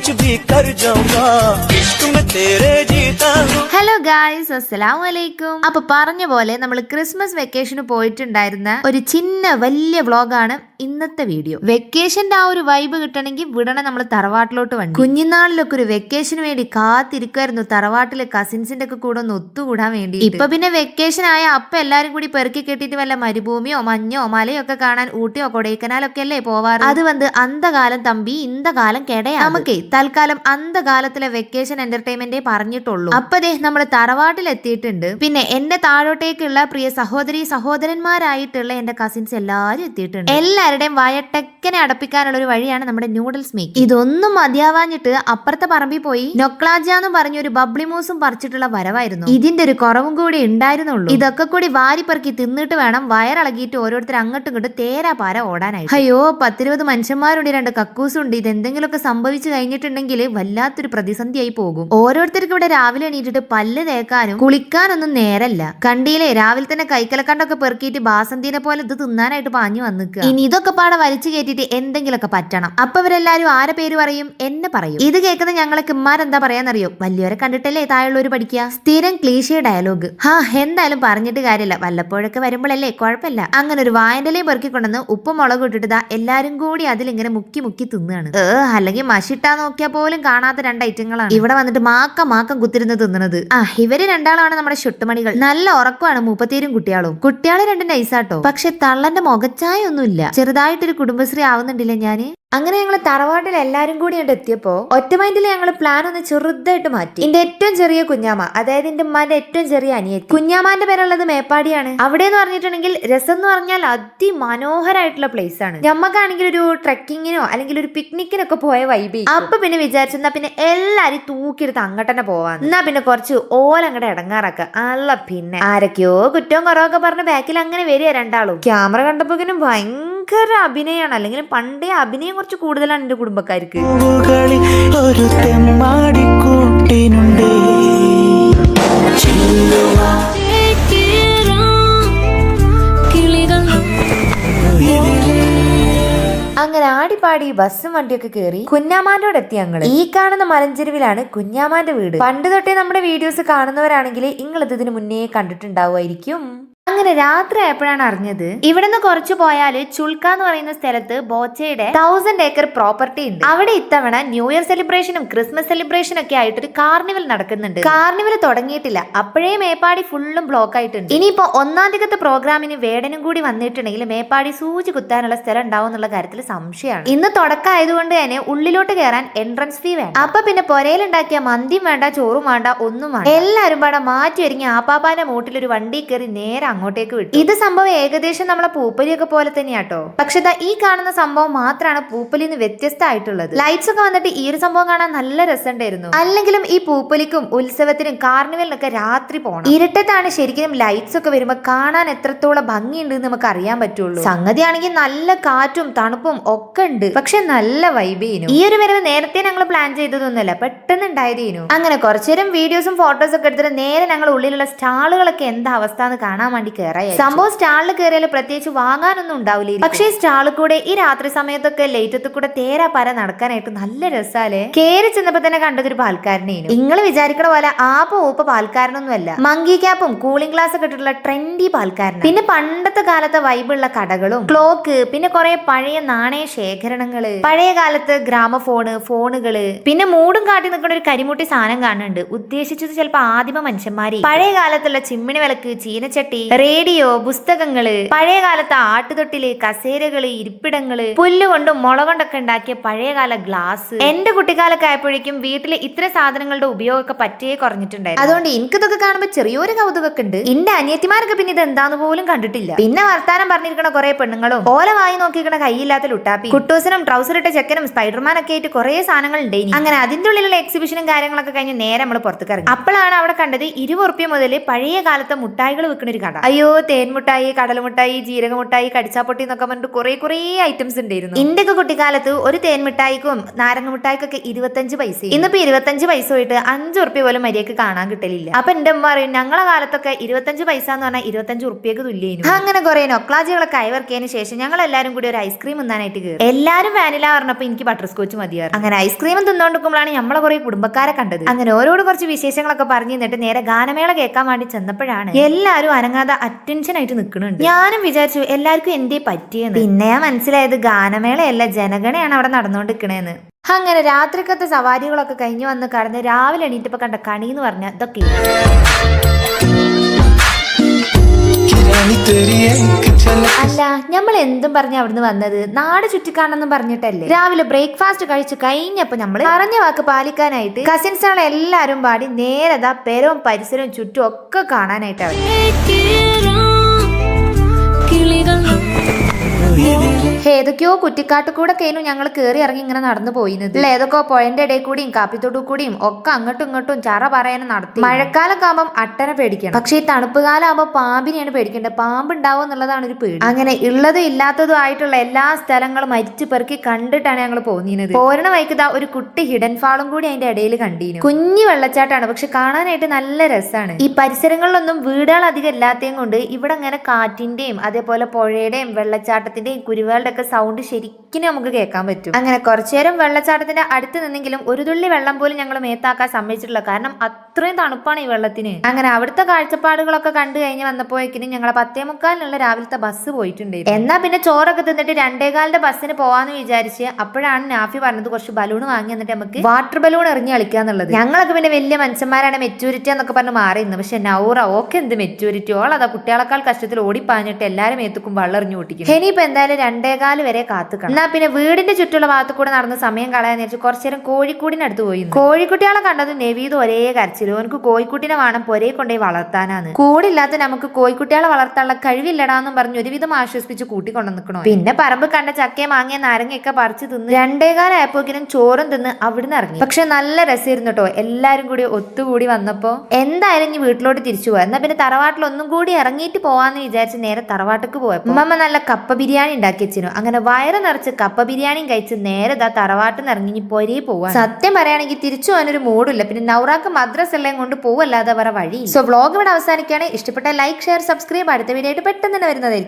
कुछ भी कर जाऊंगा इश्क में तेरे जीता हूँ. ഹലോ ഗായ്സ്, അസ്സലാമു അലൈക്കും. അപ്പൊ പറഞ്ഞ പോലെ നമ്മൾ ക്രിസ്മസ് വെക്കേഷന് പോയിട്ടുണ്ടായിരുന്ന ഒരു വലിയ വ്ളോഗാണ് ഇന്നത്തെ വീഡിയോ. വെക്കേഷന്റെ ആ ഒരു വൈബ് കിട്ടണമെങ്കിൽ വിടണ നമ്മൾ തറവാട്ടിലോട്ട് വണ്ടി. കുഞ്ഞിനാളിലൊക്കെ ഒരു വെക്കേഷന് വേണ്ടി കാത്തിരിക്കുമായിരുന്നു തറവാട്ടിലെ കസിൻസിന്റെ ഒക്കെ കൂടെ ഒന്ന് ഒത്തുകൂടാൻ വേണ്ടി. ഇപ്പൊ പിന്നെ വെക്കേഷൻ ആയ അപ്പൊ എല്ലാരും കൂടി പെറുക്കി കെട്ടിട്ട് വല്ല മരുഭൂമിയോ മഞ്ഞോ മലയോ ഒക്കെ കാണാൻ ഊട്ടിയോ കൊടൈക്കനാലൊക്കെ അല്ലേ പോവാറ്. അത് വന്ന് അന്തകാലം തമ്പി ഇന്തകാലം കെടയാ. നമുക്ക് തൽക്കാലം അന്തകാലത്തിലെ വെക്കേഷൻ എന്റർടൈൻമെന്റേ പറഞ്ഞിട്ടുള്ളൂ. അപ്പൊ നമ്മൾ തറവാട്ടിൽ എത്തിയിട്ടുണ്ട്. പിന്നെ എന്റെ താഴോട്ടേക്കുള്ള പ്രിയ സഹോദരന്മാരായിട്ടുള്ള എന്റെ കസിൻസ് എല്ലാരും എത്തിയിട്ടുണ്ട്. എല്ലാവരുടെയും വയട്ടെക്കനെ അടപ്പിക്കാനുള്ള ഒരു വഴിയാണ് നമ്മുടെ നൂഡിൽസ് മേക്ക്. ഇതൊന്നും മതിയാവാഞ്ഞിട്ട് അപ്പുറത്തെ പറമ്പിൽ പോയി നൊക്ലാജ എന്ന് പറഞ്ഞ ഒരു ബബ്ലി മൂസും പറിച്ചിട്ടുള്ള വരവായിരുന്നു. ഇതിന്റെ ഒരു കുറവും കൂടി ഉണ്ടായിരുന്നുള്ളൂ. ഇതൊക്കെ കൂടി വാരിപ്പറക്കി തിന്നിട്ട് വേണം വയറിളകിയിട്ട് ഓരോരുത്തർ അങ്ങോട്ടും ഇങ്ങോട്ട് തേരാപാര ഓടാനായിട്ട്. അയ്യോ 10-20 മനുഷ്യന്മാരുണ്ട്, 2 കക്കൂസുണ്ട്. ഇതെന്തെങ്കിലുമൊക്കെ സംഭവിച്ചു കഴിഞ്ഞിട്ടുണ്ടെങ്കിൽ വല്ലാത്തൊരു പ്രതിസന്ധിയായി പോകും. ഓരോരുത്തർക്ക് ഇവിടെ രാവിലെ എണീറ്റിട്ട് പല്ല് തേക്കാനും കുളിക്കാനൊന്നും നേരല്ല. കണ്ടിയിലെ രാവിലെ തന്നെ കൈക്കലക്കണ്ടൊക്കെ പെറുക്കിയിട്ട് ബാസന്തിനെ പോലെ ഇത് തിന്നാനായിട്ട് പാഞ്ഞു വന്നിക്കുക. ഇനി ഇതൊക്കെ പാടെ വലിച്ചു കയറ്റിട്ട് എന്തെങ്കിലുമൊക്കെ പറ്റണം. അപ്പൊ ഇവരെല്ലാരും ആരെ പേര് പറയും? എന്നെ പറയും. ഇത് കേൾക്കുന്ന ഞങ്ങളെ കിമ്മാരെന്താ പറയാന്നറിയോ? വലിയവരെ കണ്ടിട്ടല്ലേ താഴെയുള്ളവര് പഠിക്കുക. സ്ഥിരം ക്ലീശേ ഡയലോഗ്. എന്തായാലും പറഞ്ഞിട്ട് കാര്യമില്ല, വല്ലപ്പോഴൊക്കെ വരുമ്പോഴല്ലേ കുഴപ്പമില്ല. അങ്ങനെ ഒരു വായന്റെലയും പെറുക്കിക്കൊണ്ടെന്ന് ഉപ്പും മുളകും ഇട്ടിട്ട് എല്ലാരും കൂടി അതിലിങ്ങനെ മുക്കി മുക്കി തിന്നാണ്. അല്ലെങ്കിൽ മഷിട്ടാ നോക്കിയാൽ പോലും കാണാത്ത 2 ഐറ്റങ്ങളാണ് ഇവിടെ വന്നിട്ട് മാക്കം കുത്തിരുന്ന് തിന്നണത്. ഇവര് രണ്ടാളാണ് നമ്മുടെ ഷുട്ടുമണികൾ. നല്ല ഉറക്കമാണ് മൂപ്പത്തേരും കുട്ടികളും. കുട്ടികള് 2 നൈസാട്ടോ. പക്ഷെ തള്ളന്റെ മുഖച്ചായ ഒന്നുമില്ല. ചെറുതായിട്ടൊരു കുടുംബശ്രീ ആവുന്നുണ്ടില്ലേ ഞാന്. അങ്ങനെ ഞങ്ങൾ തറവാട്ടിൽ എല്ലാരും കൂടി അങ്ങോട്ട് എത്തിയപ്പോ ഒറ്റ മൈൻഡിൽ ഞങ്ങൾ പ്ലാൻ ഒന്ന് ചെറുതായിട്ട് മാറ്റി. എന്റെ ഏറ്റവും ചെറിയ കുഞ്ഞാമ്മ, അതായത് എന്റെ ഉമ്മാന്റെ ഏറ്റവും ചെറിയ അനിയത്തി, കുഞ്ഞാമാന്റെ പേരുള്ളത് മേപ്പാടിയാണ്. അവിടെ എന്ന് പറഞ്ഞിട്ടുണ്ടെങ്കിൽ രസം എന്ന് പറഞ്ഞാൽ അതിമനോഹരമായിട്ടുള്ള പ്ലേസ് ആണ്. ഞമ്മക്കാണെങ്കിൽ ഒരു ട്രെക്കിങ്ങിനോ അല്ലെങ്കിൽ ഒരു പിക്നിക്കിനൊക്കെ പോയ വൈബ്. അപ്പൊ പിന്നെ വിചാരിച്ചെന്നാ പിന്നെ എല്ലാരും തൂക്കിയെടുത്ത് അങ്ങോട്ട് തന്നെ പോവാൻ. എന്നാ പിന്നെ കുറച്ച് ഓലങ്ങടെ ഇടങ്ങാറൊക്കെ. അല്ല പിന്നെ ആരൊക്കെയോ കുറ്റവും കുറവൊക്കെ പറഞ്ഞ് ബാക്കിൽ അങ്ങനെ വരിക രണ്ടാളും. ക്യാമറ കണ്ടപ്പോക്കിനും ഭയങ്കര അഭിനയാണ്. അല്ലെങ്കിൽ പണ്ടേ അഭിനയം കുറച്ച് കൂടുതലാണ് എന്റെ കുടുംബക്കാർക്ക്. ഒരു തെമ്മാടിക്കൂട്ടിനുണ്ട് അങ്ങനെ ആടിപ്പാടി ബസ്സും വണ്ടിയൊക്കെ കയറി കുഞ്ഞാമാന്റെ എത്തി ഞങ്ങള്. ഈ കാണുന്ന മലഞ്ചെരുവിലാണ് കുഞ്ഞാമാന്റെ വീട്. പണ്ട് തൊട്ടേ നമ്മുടെ വീഡിയോസ് കാണുന്നവരാണെങ്കിൽ നിങ്ങൾ ഇതിന് മുന്നേ കണ്ടിട്ടുണ്ടാവുമായിരിക്കും. അങ്ങനെ രാത്രി ആയപ്പോഴാണ് അറിഞ്ഞത് ഇവിടെ നിന്ന് കുറച്ച് പോയാല് ചുൾക്ക എന്ന് പറയുന്ന സ്ഥലത്ത് ബോച്ചയുടെ 1000 ഏക്കർ പ്രോപ്പർട്ടി ഉണ്ട്. അവിടെ ഇത്തവണ ന്യൂ ഇയർ സെലിബ്രേഷനും ക്രിസ്മസ് സെലിബ്രേഷനും ഒക്കെ ആയിട്ടൊരു കാർണിവൽ നടക്കുന്നുണ്ട്. കാർണിവൽ തുടങ്ങിയിട്ടില്ല, അപ്പോഴേ മേപ്പാടി ഫുള്ളും ബ്ലോക്ക് ആയിട്ടുണ്ട്. ഇനിയിപ്പോ 1-ാം തീയതി പ്രോഗ്രാമിന് വേടനും കൂടി വന്നിട്ടുണ്ടെങ്കിൽ മേപ്പാടി സൂചി കുത്താനുള്ള സ്ഥലം ഉണ്ടാവും എന്നുള്ള കാര്യത്തിൽ സംശയമാണ്. ഇന്ന് തുടക്കമായതുകൊണ്ട് തന്നെ ഉള്ളിലോട്ട് കയറാൻ എൻട്രൻസ് ഫീ വേണം. അപ്പൊ പിന്നെ പൊരയിലുണ്ടാക്കിയ മന്തിയും വേണ്ട, ചോറും വേണ്ട, ഒന്നും വേണ്ട. എല്ലാരും പാടെ മാറ്റി ഒരുങ്ങി ആപ്പാപ്പാന്റെ മൂട്ടിൽ ഒരു വണ്ടി കയറി നേരെ അങ്ങോട്ടേക്ക് വിട്ടു. ഇത് സംഭവം ഏകദേശം നമ്മളെ പൂപ്പലിയൊക്കെ പോലെ തന്നെയാട്ടോ. പക്ഷെ ഈ കാണുന്ന സംഭവം മാത്രമാണ് പൂപ്പലിന്ന് വ്യത്യസ്തമായിട്ടുള്ളത്. ലൈറ്റ്സ് ഒക്കെ വന്നിട്ട് ഈ ഒരു സംഭവം കാണാൻ നല്ല രസമുണ്ടായിരുന്നു. അല്ലെങ്കിലും ഈ പൂപ്പലിക്കും ഉത്സവത്തിനും കാർണിവലിനൊക്കെ രാത്രി പോകണം. ഇരുട്ടത്താണ് ശരിക്കും ലൈറ്റ്സ് ഒക്കെ വരുമ്പോ കാണാൻ എത്രത്തോളം ഭംഗിയുണ്ട് എന്ന് നമുക്ക് അറിയാൻ പറ്റുള്ളൂ. സംഗതിയാണെങ്കിൽ നല്ല കാറ്റും തണുപ്പും ഒക്കെ ഉണ്ട്. പക്ഷെ നല്ല വൈബേനു. ഈ ഒരു വരവ് നേരത്തെ ഞങ്ങൾ പ്ലാൻ ചെയ്തതൊന്നുമല്ല, പെട്ടെന്ന് ഉണ്ടായതേനു. അങ്ങനെ കുറച്ചുനേരം വീഡിയോസും ഫോട്ടോസും ഒക്കെ എടുത്തിട്ട് നേരെ ഞങ്ങൾ ഉള്ളിലുള്ള സ്റ്റാളുകളൊക്കെ എന്താ അവസ്ഥ എന്ന് കാണാൻ വേണ്ടി കയറായി. സംഭവം സ്റ്റാളിൽ കയറിയാൽ പ്രത്യേകിച്ച് വാങ്ങാനൊന്നും ഉണ്ടാവില്ല. പക്ഷേ സ്റ്റാളിൽ കൂടെ ഈ രാത്രി സമയത്തൊക്കെ ലൈറ്റത്ത് കൂടെ തേരാപ്പാര നടക്കാനായിട്ട് നല്ല രസാലേ. കയറി ചെന്നപ്പോ തന്നെ കണ്ടതൊരു പാൽക്കാരനേനു. നിങ്ങൾ വിചാരിക്കണ പോലെ ഊപ്പ പാൽക്കാരനൊന്നുമല്ല. മങ്കി ക്യാപ്പും കൂളിംഗ് ഗ്ലാസ് ഒക്കെ ഇട്ടിട്ടുള്ള ട്രെൻഡി പാൽക്കാരൻ. പിന്നെ പണ്ടത്തെ കാലത്തെ വൈബുള്ള കടകളും ക്ലോക്ക്, പിന്നെ കുറെ പഴയ നാണയ ശേഖരണങ്ങള്, പഴയ കാലത്ത് ഫോണുകള്, പിന്നെ മൂടും കാട്ടി നിൽക്കുന്ന ഒരു കരിമുട്ടി സാധനം കാണുന്നുണ്ട്. ഉദ്ദേശിച്ചത് ചിലപ്പോ ആദിമ മനുഷ്യന്മാര്. പഴയ കാലത്തുള്ള ചിമ്മിണി വിളക്ക്, ചീനച്ചട്ടി, റേഡിയോ, പുസ്തകങ്ങള്, പഴയ കാലത്തെ ആട്ടുതൊട്ടില്, കസേരകള്, ഇരിപ്പിടങ്ങള്, പുല്ലുകൊണ്ടും മുള കൊണ്ടൊക്കെ ഉണ്ടാക്കിയ പഴയകാല ഗ്ലാസ്. എന്റെ കുട്ടിക്കാലൊക്കെ ആയപ്പോഴേക്കും വീട്ടിൽ ഇത്ര സാധനങ്ങളുടെ ഉപയോഗമൊക്കെ പറ്റേ കുറഞ്ഞിട്ടുണ്ടായിരുന്നു. അതുകൊണ്ട് എനിക്കിതൊക്കെ കാണുമ്പോൾ ചെറിയൊരു കൗതുകമൊക്കെ ഉണ്ട്. എന്റെ അനിയത്തിമാരൊക്കെ പിന്നെ ഇത് എന്താന്ന് പോലും കണ്ടിട്ടില്ല. പിന്നെ വർത്താനം പറഞ്ഞിരിക്കണ കുറെ പെണ്ണുങ്ങളും ഓല വായി നോക്കിക്കണ കൈയില്ലാത്ത ലുട്ടാപ്പി, കുട്ടൂസിനും ട്രൗസർ ഇട്ട ചെക്കനും സ്പൈഡർമാനൊക്കെ ആയിട്ട് കുറെ സാധനങ്ങൾ ഉണ്ടായി. അങ്ങനെ അതിന്റെ ഉള്ളിലുള്ള എക്സിബിഷനും കാര്യങ്ങളൊക്കെ കഴിഞ്ഞ് നേരെ നമ്മൾ പുറത്തേക്ക് ഇറങ്ങി. അപ്പോഴാണ് അവിടെ കണ്ടത് 20 ഉറുപ്പ്യ മുതൽ പഴയ കാലത്തെ മുട്ടായികൾ വിൽക്കുന്ന ഒരു കട. അയ്യോ തേൻമുട്ടായി, കടലമുട്ടായി, ജീരകമുട്ടായി, കടിച്ചാപ്പൊട്ടി എന്നൊക്കെ പറഞ്ഞിട്ട് കുറെ ഐറ്റംസ് ഉണ്ടായിരുന്നു. എന്റെ ഒക്കെ കുട്ടിക്കാലത്ത് ഒരു തേൻമിഠായിക്കും നാരങ്ങ മിഠായിക്കൊക്കെ 25 പൈസ. ഇന്നിപ്പോ 25 പൈസ പോയിട്ട് 5 ഉറുപ്പ്യ പോലും മര്യാദക്ക് കാണാൻ കിട്ടലില്ല. അപ്പൊ എന്റെ അമ്മ പറയും ഞങ്ങളെ കാലത്തൊക്കെ 25 പൈസ എന്ന് പറഞ്ഞാൽ 25 ഉറുപ്പ്യക്ക് തുല്യായിരുന്നു. അങ്ങനെ കുറെ നൊക്ലാജികളൊക്കെ കൈവർക്കിയതിനു ശേഷം ഞങ്ങൾ എല്ലാവരും കൂടി ഒരു ഐസ്ക്രീം തിന്നാനായിട്ട് കയറി. എല്ലാരും വാനില പറഞ്ഞപ്പോ എനിക്ക് ബട്ടർ സ്കോച്ച് മതിയായിരുന്നു. അങ്ങനെ ഐസ്ക്രീം തിന്നോണ്ടിരിക്കുമ്പോഴാണ് നമ്മളെ കുറെ കുടുംബക്കാരെ കണ്ടത്. അങ്ങനെ ഓരോട് കുറച്ച് വിശേഷങ്ങളൊക്കെ പറഞ്ഞു നിന്നിട്ട് നേരെ ഗാനമേള കേൾക്കാൻ വേണ്ടി ചെന്നപ്പോഴാണ് എല്ലാരും അനങ്ങാതെ അറ്റൻഷൻ ആയിട്ട് നിൽക്കുന്നുണ്ട്. ഞാനും വിചാരിച്ചു എല്ലാവർക്കും എന്തേ പറ്റിയെന്ന്. പിന്നെ ഞാൻ മനസ്സിലായത് ഗാനമേളയല്ല ജനഗണയാണ് അവിടെ നടന്നുകൊണ്ടിരിക്കണേന്ന്. അങ്ങനെ രാത്രിക്കത്തെ സവാരികളൊക്കെ കഴിഞ്ഞു വന്ന് കടന്ന് രാവിലെ എണീറ്റപ്പോ കണ്ട കണി എന്ന് പറഞ്ഞ ഇതൊക്കെ. അല്ല നമ്മൾ എന്തും പറഞ്ഞ അവിടുന്ന് വന്നത് നാട് ചുറ്റിക്കാണെന്നും പറഞ്ഞിട്ടല്ലേ. രാവിലെ ബ്രേക്ക്ഫാസ്റ്റ് കഴിച്ചു കഴിഞ്ഞപ്പോ നമ്മൾ പറഞ്ഞ വാക്ക് പാലിക്കാനായിട്ട് കസിൻസുകളെ എല്ലാരും പാടി നേരതാ പെരവും പരിസരവും ചുറ്റും ഒക്കെ കാണാനായിട്ടാണ്. ഏതൊക്കെയോ കുറ്റിക്കാട്ടുകൂടെ കഴിഞ്ഞു ഞങ്ങൾ കയറി ഇറങ്ങി ഇങ്ങനെ നടന്നു പോയിന്നത്. ഏതൊക്കെയോ പുഴന്റെ ഇടയിൽ കൂടിയും കാപ്പിത്തോട്ടു കൂടിയും ഒക്കെ അങ്ങോട്ടും ഇങ്ങോട്ടും ചറ പറയാനും നടത്തി. മഴക്കാലം ആകുമ്പോൾ അട്ടനെ പേടിക്കണം, പക്ഷേ ഈ തണുപ്പ് കാലം ആകുമ്പോൾ പാമ്പിനെയാണ് പേടിക്കേണ്ടത്. പാമ്പ് ഉണ്ടാവും എന്നുള്ളതാണ് ഒരു പേടി. അങ്ങനെ ഉള്ളതും ഇല്ലാത്തതും ആയിട്ടുള്ള എല്ലാ സ്ഥലങ്ങളും മരിച്ചു പെറുക്കി കണ്ടിട്ടാണ് ഞങ്ങൾ പോന്നിരുന്നത്. പോരണ വൈക്കുതാ ഒരു കുട്ടി ഹിഡൻ ഫാളും കൂടി അതിന്റെ ഇടയിൽ കണ്ടിരുന്നു. കുഞ്ഞു വെള്ളച്ചാട്ടാണ്, പക്ഷെ കാണാനായിട്ട് നല്ല രസമാണ്. ഈ പരിസരങ്ങളിലൊന്നും വീടുകൾ അധികം ഇല്ലാത്തതും കൊണ്ട് ഇവിടെ അങ്ങനെ കാറ്റിന്റെയും അതേപോലെ പുഴയുടെയും വെള്ളച്ചാട്ടത്തിന്റെയും കുരുവകളുടെ ഒക്കെ സൗണ്ട് ശരിക്കും നമുക്ക് കേൾക്കാൻ പറ്റും. അങ്ങനെ കുറച്ചുനേരം വെള്ളച്ചാട്ടത്തിന്റെ അടുത്ത് നിന്നെങ്കിലും ഒരു തുള്ളി വെള്ളം പോലും ഞങ്ങൾ മേത്താക്കാൻ സമ്മതിച്ചിട്ടില്ല, കാരണം അത്രയും തണുപ്പാണ് ഈ വെള്ളത്തിന്. അങ്ങനെ അവിടുത്തെ കാഴ്ചപ്പാടുകളൊക്കെ കണ്ടു കഴിഞ്ഞ് വന്നപ്പോഴേക്കിനും ഞങ്ങളെ 10:45 രാവിലത്തെ ബസ് പോയിട്ടുണ്ടായിരുന്നു. എന്നാ പിന്നെ ചോറൊക്കെ തിന്നിട്ട് 2:15 ബസ്സിന് പോവാന്ന് വിചാരിച്ച് അപ്പോഴാണ് നാഫി പറഞ്ഞത് കുറച്ച് ബലൂൺ വാങ്ങി എന്നിട്ട് നമുക്ക് വാട്ടർ ബലൂൺ എറിഞ്ഞ് കളിക്കാന്നുള്ളത്. ഞങ്ങളൊക്കെ പിന്നെ വലിയ മനുഷ്യന്മാരാണ്, മെച്ചൂരിറ്റി എന്നൊക്കെ പറഞ്ഞ് മാറിയിരുന്നു. പക്ഷെ നൗറ ഓക്കെ എന്ത് മെച്ചൂരിറ്റി, ഓളതാ കുട്ടികളെക്കാൾ കഷ്ടത്തിൽ ഓടിപ്പാഞ്ഞിട്ട് എല്ലാരും മേത്തുക്കും വെള്ളം എറിഞ്ഞു പൊട്ടിക്കും. ഇനിയിപ്പോ എന്തായാലും 2:15 വരെ കാത്തുക്കണം. എന്നാ പിന്നെ വീടിന്റെ ചുറ്റുള്ള ഭാഗത്ത് കൂടെ നടന്ന് സമയം കളയാന്ന് വെച്ച് കുറച്ചേരം കോഴിക്കൂടിനടുത്ത് പോയി. കോഴിക്കുട്ടികളെ കണ്ടത് നെവീത് ഒരേ കരച്ചിലും. ഓനക്ക് കോഴിക്കുട്ടിനെ വേണം പൊരയെ കൊണ്ടുപോയി വളർത്താനാണ്. കൂടില്ലാത്ത നമുക്ക് കോഴിക്കുട്ടികളെ വളർത്താനുള്ള കഴിവില്ലടാന്നും പറഞ്ഞ് ഒരുവിധം ആശ്വസിപ്പിച്ച് കൂട്ടിക്കൊണ്ടു നിൽക്കണോ. പിന്നെ പറമ്പ് കണ്ട ചക്കയെ മാങ്ങിയ നാരങ്ങയൊക്കെ പറിച്ചു തിന്ന് 2:15 ആയപ്പോക്കിനും ചോറും തിന്ന് അവിടുന്ന് ഇറങ്ങി. പക്ഷെ നല്ല രസമായിരുന്നു കേട്ടോ, എല്ലാരും കൂടി ഒത്തുകൂടി വന്നപ്പോ. എന്തായാലും ഇനി വീട്ടിലോട്ട് തിരിച്ചു പോവാ. എന്നാ പിന്നെ തറവാട്ടിൽ ഒന്നും കൂടി ഇറങ്ങിയിട്ട് പോവാന്ന് വിചാരിച്ച് നേരെ തറവാട്ടിക്ക് പോയപ്പോ അമ്മ നല്ല കപ്പ ബിരിയാണി ഉണ്ടാക്കി വെച്ചിരുന്നു. അങ്ങനെ വയറ് നിറച്ച് കപ്പ ബിരിയാണിയും കഴിച്ച് നേരെ തറവാട്ടിൽ നിന്ന് ഇറങ്ങി പൊരേ പോവാ. സത്യം പറയുകയാണെങ്കിൽ തിരിച്ചു പോകാനൊരു മൂഡില്ല. പിന്നെ നൗറാക്ക് മദ്രസ എല്ലാം കൊണ്ട് പോവല്ലാതെ വേറെ വഴി. സോ വ്ലോഗ് ഇവിടെ അവസാനിക്കുകയാണ്. ഇഷ്ടപ്പെട്ട ലൈക്ക്, ഷെയർ, സബ്സ്ക്രൈബ്. അടുത്ത വീഡിയോ ആയിട്ട് പെട്ടെന്ന് തന്നെ വരുന്നതായിരിക്കും.